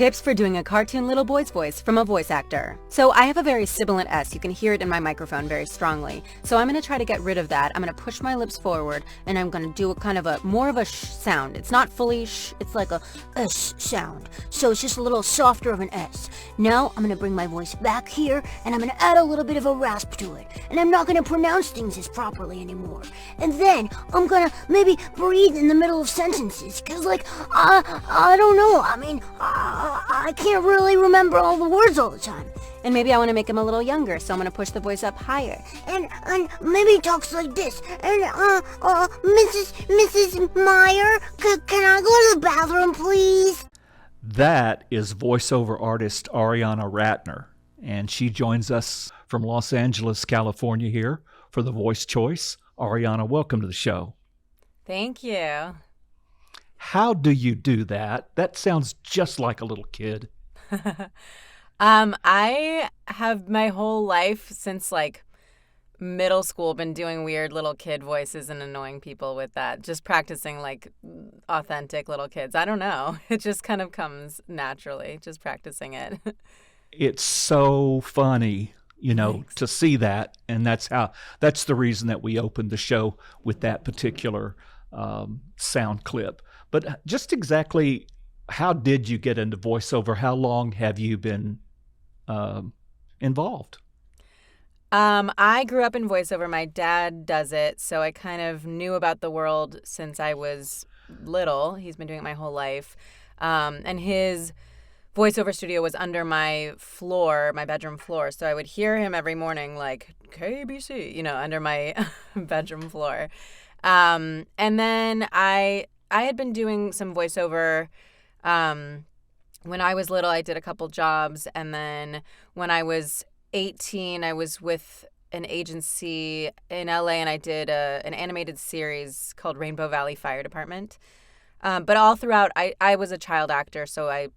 Tips for doing a cartoon little boy's voice from a voice actor. So I have a very sibilant S. You can hear it in my microphone very strongly. So I'm going to try to get rid of that. I'm going to push my lips forward and I'm going to do a kind of a more of a sh sound. It's not fully sh, it's like a S sound. So it's just a little softer of an S. Now I'm going to bring my voice back here and I'm going to add a little bit of a rasp to it. And I'm not going to pronounce things as properly anymore. And then I'm going to maybe breathe in the middle of sentences. Cause like, I don't know. I mean, I can't really remember all the words all the time. And maybe I want to make him a little younger, so I'm going to push the voice up higher. And maybe he talks like this. And, Mrs. Meyer, can I go to the bathroom, please? That is voiceover artist Arianna Ratner, and she joins us from Los Angeles, California here for the Voice Choice. Arianna, welcome to the show. Thank you. How do you do that? That sounds just like a little kid. I have my whole life since like middle school been doing weird little kid voices and annoying people with that. Just practicing like authentic little kids. I don't know. It just kind of comes naturally, just practicing it. It's so funny, Thanks. to see that. And that's the reason that we opened the show with that particular sound clip. But just exactly how did you get into voiceover? How long have you been involved? I grew up in voiceover. My dad does it, so I kind of knew about the world since I was little. He's been doing it my whole life. And his voiceover studio was under my floor, my bedroom floor. So I would hear him every morning like KBC, under my bedroom floor. And then I had been doing some voiceover when I was little. I did a couple jobs, and then when I was 18, I was with an agency in LA, and I did an animated series called Rainbow Valley Fire Department. But all throughout, I was a child actor, so I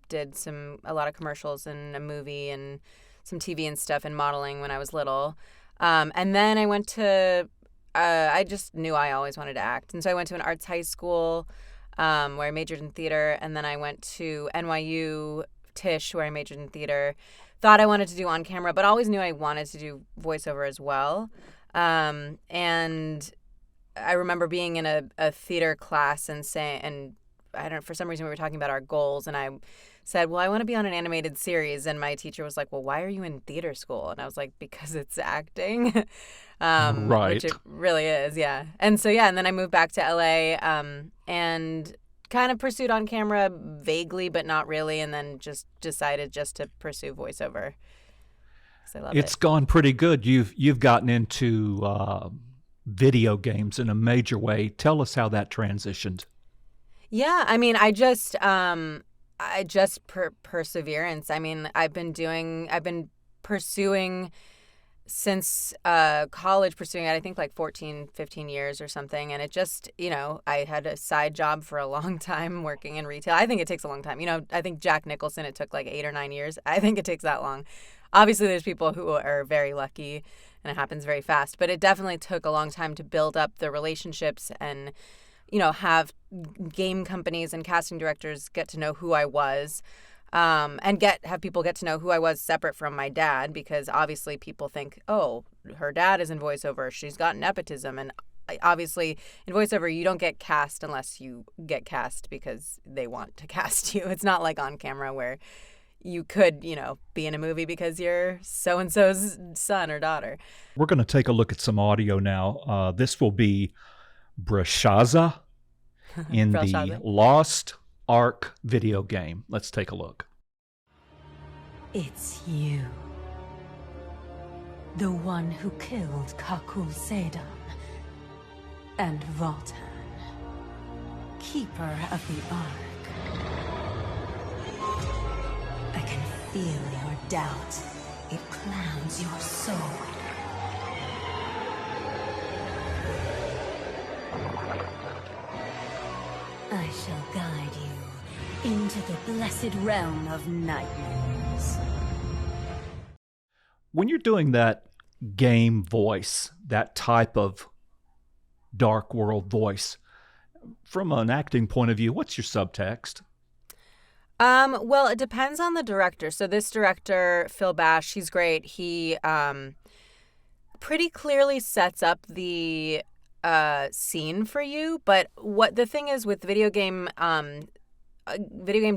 did a lot of commercials and a movie and some TV and stuff and modeling when I was little. And then I went to I just knew I always wanted to act. And so I went to an arts high school where I majored in theater. And then I went to NYU Tisch where I majored in theater. Thought I wanted to do on camera, but always knew I wanted to do voiceover as well. And I remember being in a theater class and I don't know, for some reason we were talking about our goals. And I said, well, I want to be on an animated series. And my teacher was like, well, why are you in theater school? And I was like, because it's acting. Right. Which it really is, yeah. And so, yeah, and then I moved back to LA and kind of pursued on camera vaguely, but not really, and then just decided just to pursue voiceover. 'Cause I love it. It's gone pretty good. You've gotten into video games in a major way. Tell us how that transitioned. Yeah, I mean, perseverance. I mean, I've been pursuing since college, pursuing it, I think like 14, 15 years or something. And it just, I had a side job for a long time working in retail. I think it takes a long time. I think Jack Nicholson, it took like 8 or 9 years. I think it takes that long. Obviously, there's people who are very lucky and it happens very fast. But it definitely took a long time to build up the relationships and, have game companies and casting directors get to know who I was. And have people get to know who I was separate from my dad, because obviously people think, oh, her dad is in voiceover, she's got nepotism. And obviously in voiceover, you don't get cast unless you get cast because they want to cast you. It's not like on camera where you could, be in a movie because you're so-and-so's son or daughter. We're going to take a look at some audio now. This will be Brashaza in the Lost Ark video game. Let's take a look. It's you. The one who killed Kakul Sedan and Voltan, keeper of the Ark. I can feel your doubt. It clouds your soul. I shall guide you into the blessed realm of nightmares. When you're doing that game voice, that type of dark world voice, from an acting point of view, what's your subtext? Well, it depends on the director. So this director, Phil Bash, he's great. He pretty clearly sets up the scene for you. But what the thing is with video game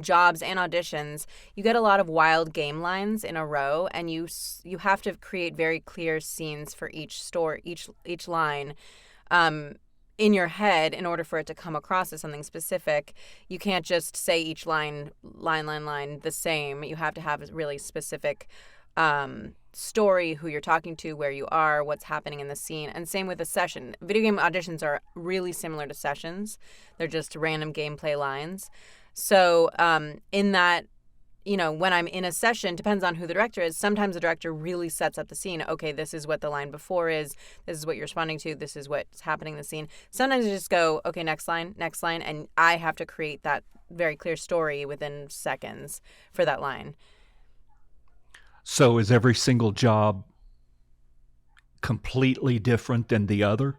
jobs and auditions, you get a lot of wild game lines in a row, and you have to create very clear scenes for each line. In your head in order for it to come across as something specific. You can't just say each line the same. You have to have a really specific story, who you're talking to, where you are, what's happening in the scene. And same with a session. Video game auditions are really similar to sessions. They're just random gameplay lines. So in that, when I'm in a session, depends on who the director is. Sometimes the director really sets up the scene. Okay, this is what the line before is. This is what you're responding to. This is what's happening in the scene. Sometimes you just go, okay, next line. And I have to create that very clear story within seconds for that line. So is every single job completely different than the other?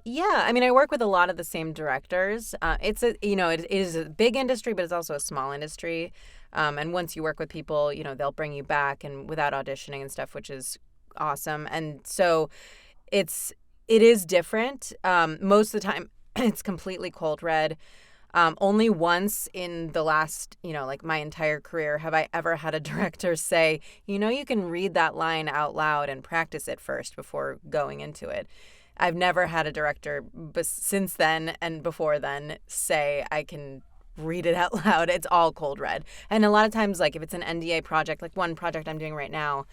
Yeah. I mean, I work with a lot of the same directors. It is a big industry, but it's also a small industry. And once you work with people, they'll bring you back and without auditioning and stuff, which is awesome. And so it is different. Most of the time it's completely cold read. Only once in the last, my entire career have I ever had a director say, you can read that line out loud and practice it first before going into it. I've never had a director since then and before then say I can read it out loud. It's all cold read. And a lot of times, like if it's an NDA project, like one project I'm doing right now,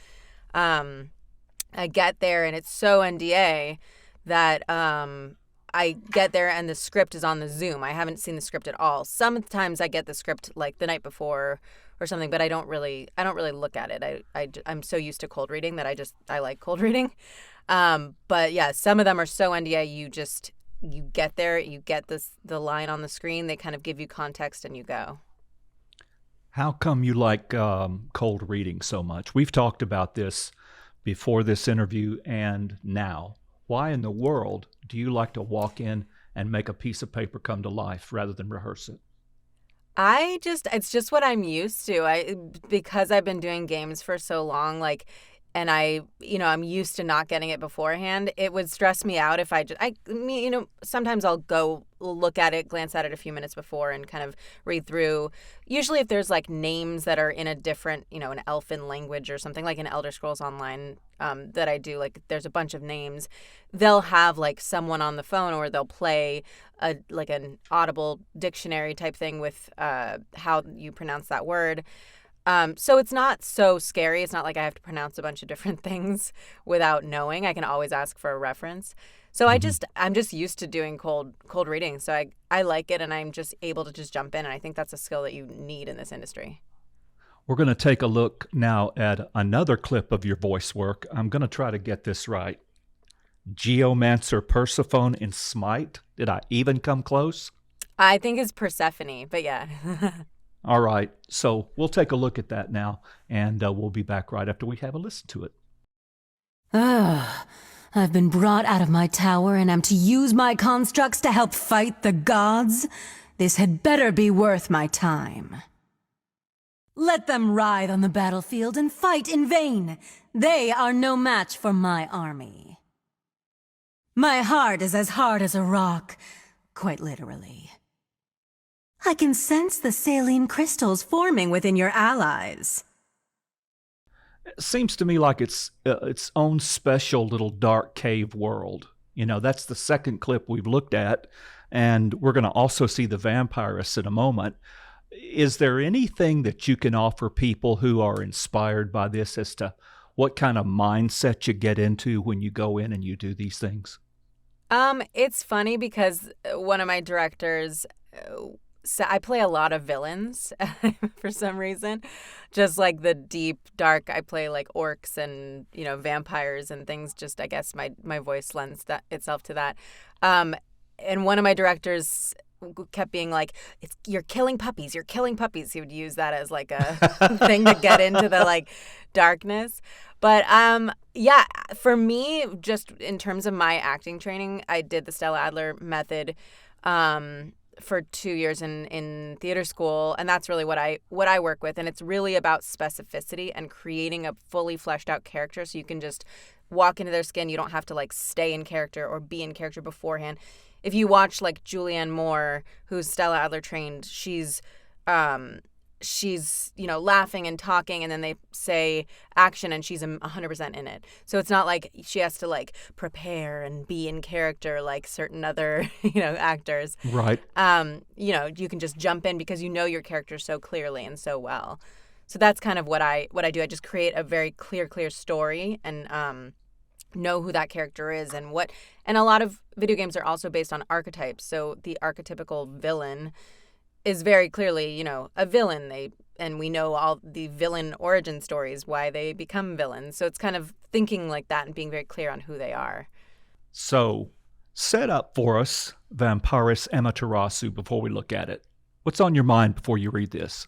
I get there and it's so NDA that I get there and the script is on the Zoom. I haven't seen the script at all. Sometimes I get the script like the night before or something, but I don't really look at it. I'm so used to cold reading that I like cold reading. But yeah, some of them are so NDA, you get there, you get the line on the screen, they kind of give you context and you go. How come you like cold reading so much? We've talked about this before this interview and now. Why in the world do you like to walk in and make a piece of paper come to life rather than rehearse it? It's just what I'm used to. Because I've been doing games for so long, and I'm used to not getting it beforehand. It would stress me out if sometimes I'll go look at it, glance at it a few minutes before and kind of read through. Usually if there's names that are in a different, an elfin language or something like in Elder Scrolls Online that I do, there's a bunch of names, they'll have someone on the phone or they'll play an audible dictionary type thing with how you pronounce that word. So it's not so scary. It's not like I have to pronounce a bunch of different things without knowing. I can always ask for a reference. So I'm just used to doing cold reading. So I like it and I'm just able to just jump in. And I think that's a skill that you need in this industry. We're going to take a look now at another clip of your voice work. I'm going to try to get this right. Geomancer Persephone in Smite. Did I even come close? I think it's Persephone, but yeah. All right, so we'll take a look at that now, and we'll be back right after we have a listen to it. I've been brought out of my tower and am to use my constructs to help fight the gods? This had better be worth my time. Let them writhe on the battlefield and fight in vain. They are no match for my army. My heart is as hard as a rock, quite literally. I can sense the saline crystals forming within your allies. It seems to me like it's its own special little dark cave world. That's the second clip we've looked at, and we're going to also see the vampiress in a moment. Is there anything that you can offer people who are inspired by this as to what kind of mindset you get into when you go in and you do these things? It's funny because one of my directors... So I play a lot of villains for some reason, just the deep, dark. I play orcs and, vampires and things. Just, I guess my voice lends itself to that. And one of my directors kept being you're killing puppies. You're killing puppies. He would use that as a thing to get into the darkness. But yeah, for me, just in terms of my acting training, I did the Stella Adler method. for 2 years in theater school, and that's really what I work with. And it's really about specificity and creating a fully fleshed out character, so you can just walk into their skin. You don't have to like stay in character or be in character beforehand. If you watch like Julianne Moore, who's Stella Adler trained, she's laughing and talking, and then they say action and she's 100% in it. So it's not like she has to like prepare and be in character like certain other, actors. Right. You can just jump in because you know your character so clearly and so well. So that's kind of what I do. I just create a very clear story and know who that character is and a lot of video games are also based on archetypes. So the archetypical villain is very clearly, a villain. And we know all the villain origin stories, why they become villains. So it's kind of thinking like that and being very clear on who they are. So set up for us Vampiress Amaterasu before we look at it. What's on your mind before you read this?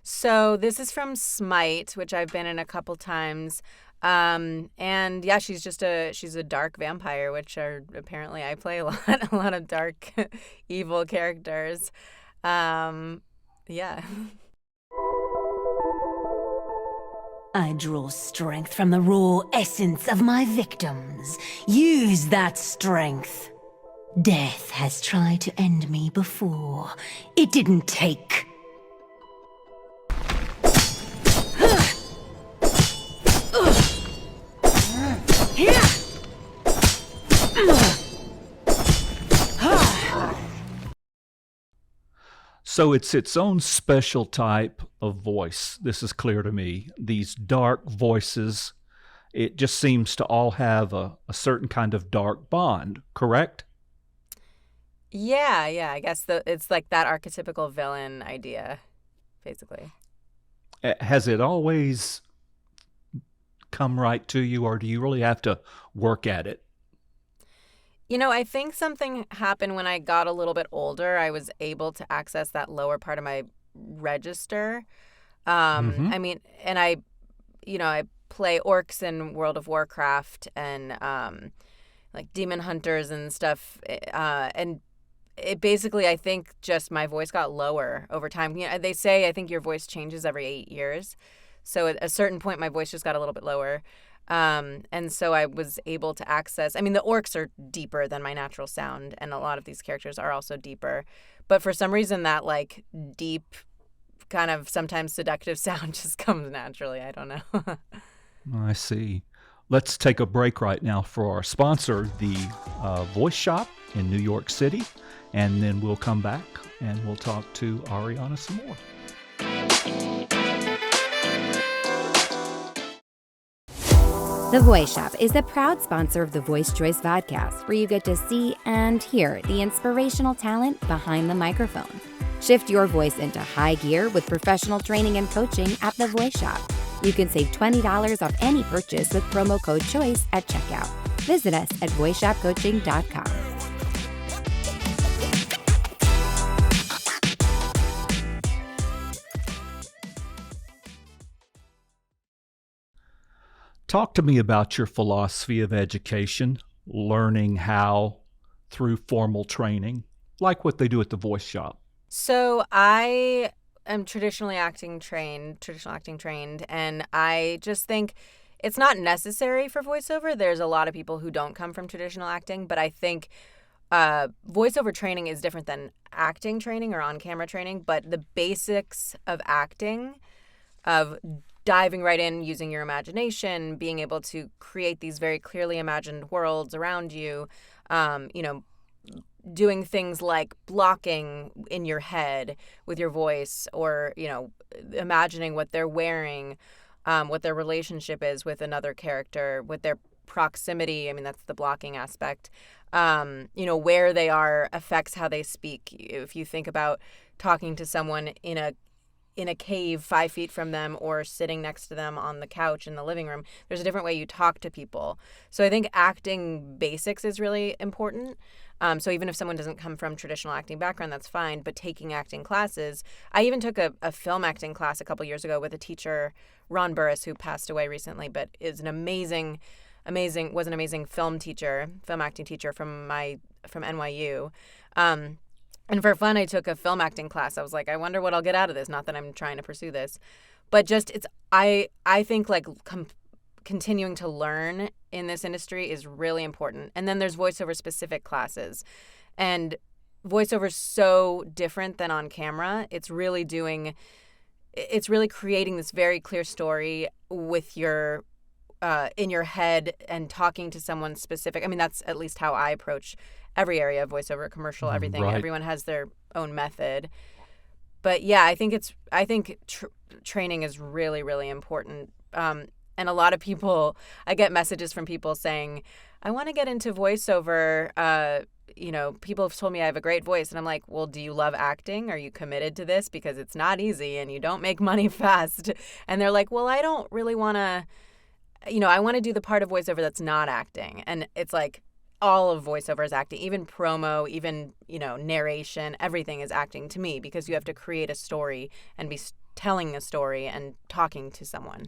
So this is from Smite, which I've been in a couple times. And yeah, she's a dark vampire, which are apparently I play a lot of dark evil characters. Yeah. I draw strength from the raw essence of my victims. Use that strength. Death has tried to end me before. It didn't take. So it's its own special type of voice. This is clear to me. These dark voices, it just seems to all have a certain kind of dark bond, correct? Yeah. I guess it's like that archetypical villain idea, basically. Has it always come right to you, or do you really have to work at it? I think something happened when I got a little bit older. I was able to access that lower part of my register. I mean, and I play orcs in World of Warcraft and like demon hunters and stuff. And it basically, I think just my voice got lower over time. They say, I think your voice changes every 8 years. So at a certain point, my voice just got a little bit lower. And so I was able to access, the orcs are deeper than my natural sound, and a lot of these characters are also deeper. But for some reason, that like deep, kind of sometimes seductive sound just comes naturally. I don't know. I see. Let's take a break right now for our sponsor, the Voice Shop in New York City, and then we'll come back and we'll talk to Arianna some more. The Voice Shop is a proud sponsor of the Voice Choice Vodcast, where you get to see and hear the inspirational talent behind the microphone. Shift your voice into high gear with professional training and coaching at The Voice Shop. You can save $20 off any purchase with promo code CHOICE at checkout. Visit us at voiceshopcoaching.com. Talk to me about your philosophy of education, learning how through formal training, like what they do at the Voice Shop. So I am traditional acting trained, and I just think it's not necessary for voiceover. There's a lot of people who don't come from traditional acting, but I think voiceover training is different than acting training or on-camera training, but the basics of acting, of diving right in, using your imagination, being able to create these very clearly imagined worlds around you, doing things like blocking in your head with your voice, or, imagining what they're wearing, what their relationship is with another character, with their proximity. That's the blocking aspect. Where they are affects how they speak. If you think about talking to someone in a cave 5 feet from them or sitting next to them on the couch in the living room, there's a different way you talk to people. So I think acting basics is really important. So even if someone doesn't come from traditional acting background, that's fine. But taking acting classes, I even took a film acting class a couple years ago with a teacher, Ron Burris, who passed away recently, but is an amazing film acting teacher from NYU. And for fun, I took a film acting class. I was like, I wonder what I'll get out of this. Not that I'm trying to pursue this, but just I think like continuing to learn in this industry is really important. And then there's voiceover specific classes, and voiceover is so different than on camera. It's really creating this very clear story with your in your head and talking to someone specific. I mean, that's at least how I approach every area of voiceover, commercial, everything. Right. Everyone has their own method. But yeah, I think training is really, really important. And a lot of people, I get messages from people saying, I want to get into voiceover. People have told me I have a great voice. And I'm like, well, do you love acting? Are you committed to this? Because it's not easy and you don't make money fast. And they're like, well, I don't really want to, I want to do the part of voiceover that's not acting. And it's like all of voiceover is acting, even promo, even, narration, everything is acting to me, because you have to create a story and be telling a story and talking to someone.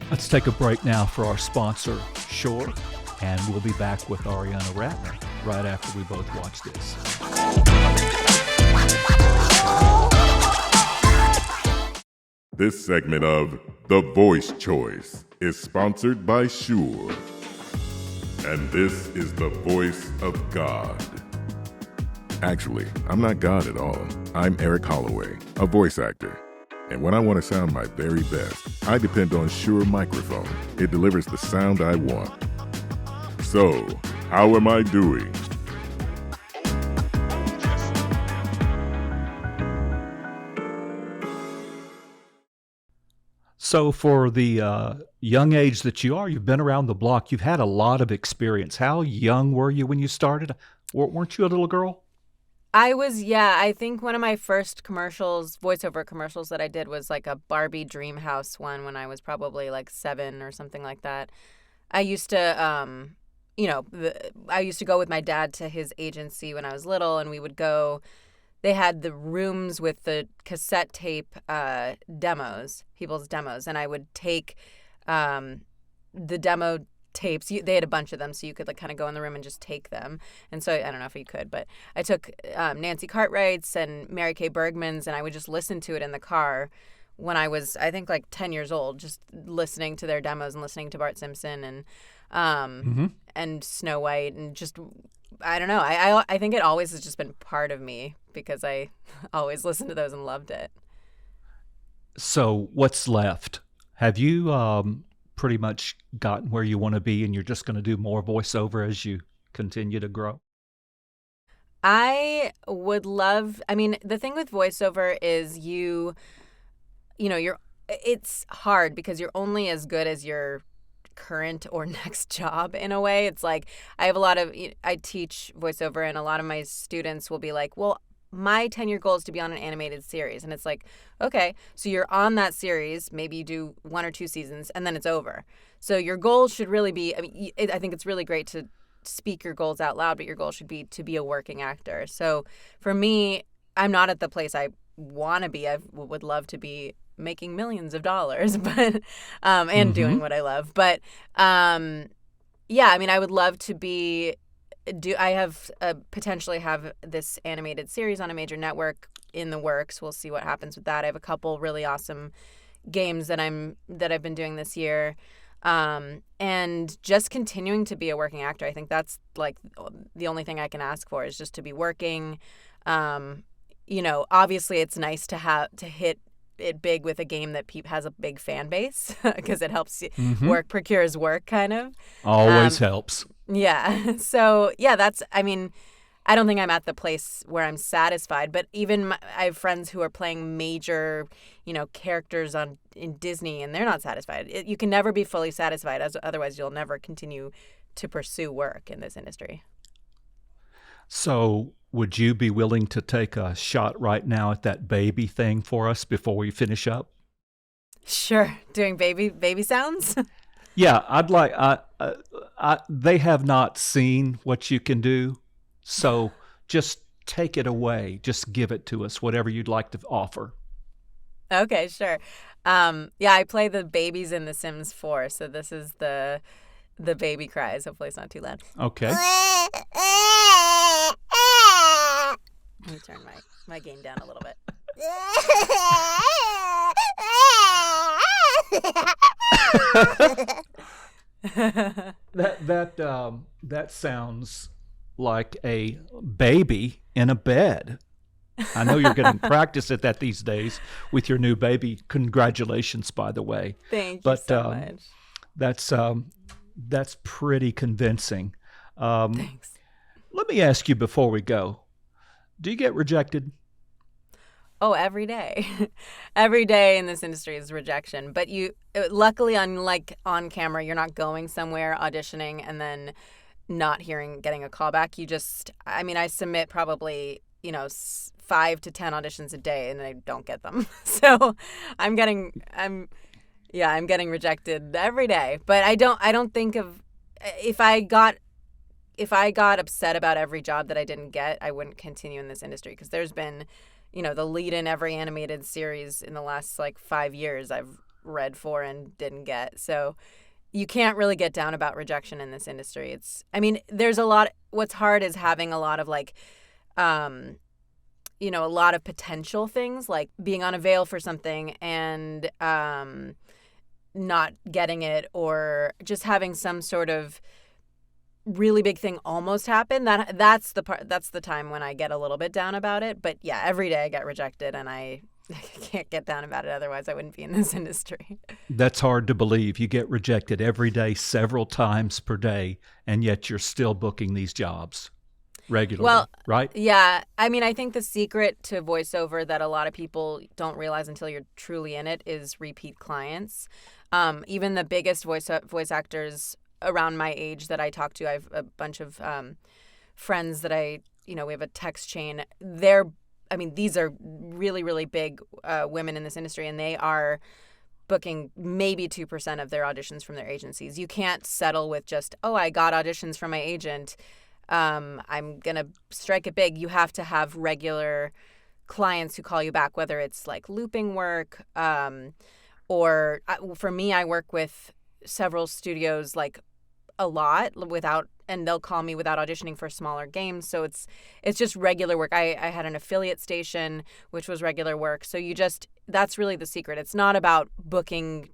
Let's take a break now for our sponsor, Shure, and we'll be back with Arianna Ratner right after we both watch this. This segment of The Voice Choice is sponsored by Shure. And this is the voice of God. Actually, I'm not God at all. I'm Eric Holloway, a voice actor. And when I want to sound my very best, I depend on Shure microphone. It delivers the sound I want. So, how am I doing? So for the young age that you are, you've been around the block. You've had a lot of experience. How young were you when you started? Weren't you a little girl? I was, yeah. I think one of my first voiceover commercials that I did was like a Barbie Dream House one when I was probably like 7 or something like that. I used to, I used to go with my dad to his agency when I was little, and we would go. They had the rooms with the cassette tape people's demos, and I would take the demo tapes. They had a bunch of them, so you could like kind of go in the room and just take them. And so I don't know if you could, but I took Nancy Cartwright's and Mary Kay Bergman's, and I would just listen to it in the car when I was, I think, like 10 years old, just listening to their demos and listening to Bart Simpson and Snow White, and just, I don't know. I think it always has just been part of me because I always listened to those and loved it. So what's left? Have you pretty much gotten where you want to be, and you're just going to do more voiceover as you continue to grow? I would love, the thing with voiceover is it's hard because you're only as good as your current or next job in a way. It's like I teach voiceover, and a lot of my students will be like, well, my 10-year goal is to be on an animated series. And it's like, okay, so you're on that series, maybe you do 1 or 2 seasons, and then it's over. So your goal should really be, I think it's really great to speak your goals out loud, but your goal should be to be a working actor. So for me, I'm not at the place I want to be. I would love to be making millions of dollars, but and doing what I love. But I would love to be. I have potentially have this animated series on a major network in the works. We'll see what happens with that. I have a couple really awesome games that I've been doing this year, and just continuing to be a working actor. I think that's like the only thing I can ask for is just to be working. Obviously it's nice to hit it big with a game that has a big fan base because it helps work procures work kind of. Always helps. Yeah. So yeah, I don't think I'm at the place where I'm satisfied, but even I have friends who are playing major, characters in Disney, and they're not satisfied. You can never be fully satisfied, otherwise you'll never continue to pursue work in this industry. So would you be willing to take a shot right now at that baby thing for us before we finish up? Sure. Doing baby sounds? Yeah, I'd like. They have not seen what you can do, so just take it away. Just give it to us, whatever you'd like to offer. Okay, sure. I play the babies in The Sims 4, so this is the baby cries. Hopefully, it's not too loud. Okay. turn my game down a little bit. That sounds like a baby in a bed. I know you're getting practice at that these days with your new baby. Congratulations, by the way. Thank you so much. That's pretty convincing. Thanks. Let me ask you before we go, do you get rejected? Oh, every day. Every day in this industry is rejection. But luckily, unlike on camera, you're not going somewhere, auditioning, and then not getting a callback. I submit probably, 5 to 10 auditions a day, and I don't get them. So I'm getting rejected every day. But I don't think of, if I got upset about every job that I didn't get, I wouldn't continue in this industry, because there's been, the lead in every animated series in the last 5 years I've read for and didn't get. So you can't really get down about rejection in this industry. There's a lot. What's hard is having a lot of a lot of potential things, like being on a veil for something and not getting it, or just having some sort of really big thing almost happen. That's the time when I get a little bit down about it. But yeah, every day I get rejected, and I can't get down about it, otherwise I wouldn't be in this industry. That's hard to believe. You get rejected every day, several times per day, and yet you're still booking these jobs regularly, right? Yeah. I think the secret to voiceover that a lot of people don't realize until you're truly in it is repeat clients. Even the biggest voice actors around my age that I talk to, I have a bunch of friends that we have a text chain. These are really, really big women in this industry, and they are booking maybe 2% of their auditions from their agencies. You can't settle with just, I got auditions from my agent, I'm going to strike it big. You have to have regular clients who call you back, whether it's looping work, or for me, I work with several studios a lot and they'll call me without auditioning for smaller games. So it's just regular work. I had an affiliate station, which was regular work. So that's really the secret. It's not about booking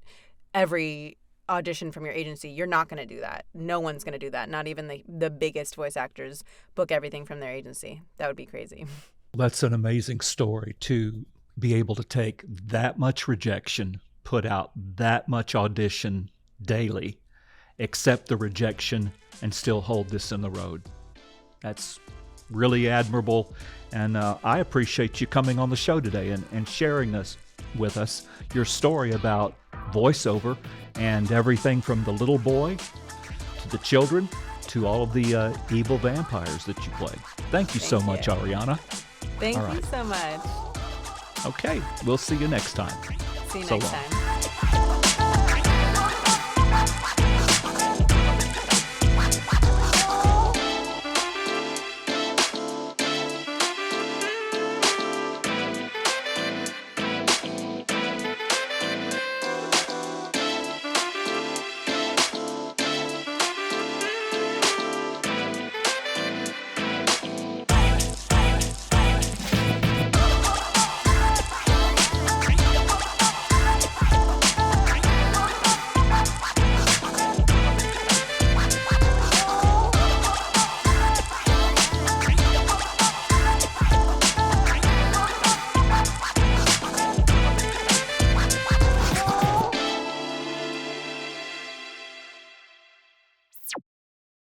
every audition from your agency. You're not going to do that. No one's going to do that. Not even the biggest voice actors book everything from their agency. That would be crazy. That's an amazing story, to be able to take that much rejection, put out that much audition daily, accept the rejection, and still hold this in the road. That's really admirable, and I appreciate you coming on the show today and sharing with us your story about voiceover and everything from the little boy to the children to all of the evil vampires that you play. Thank you so much, Arianna. Thank you so much. Okay, we'll see you next time. See you next time.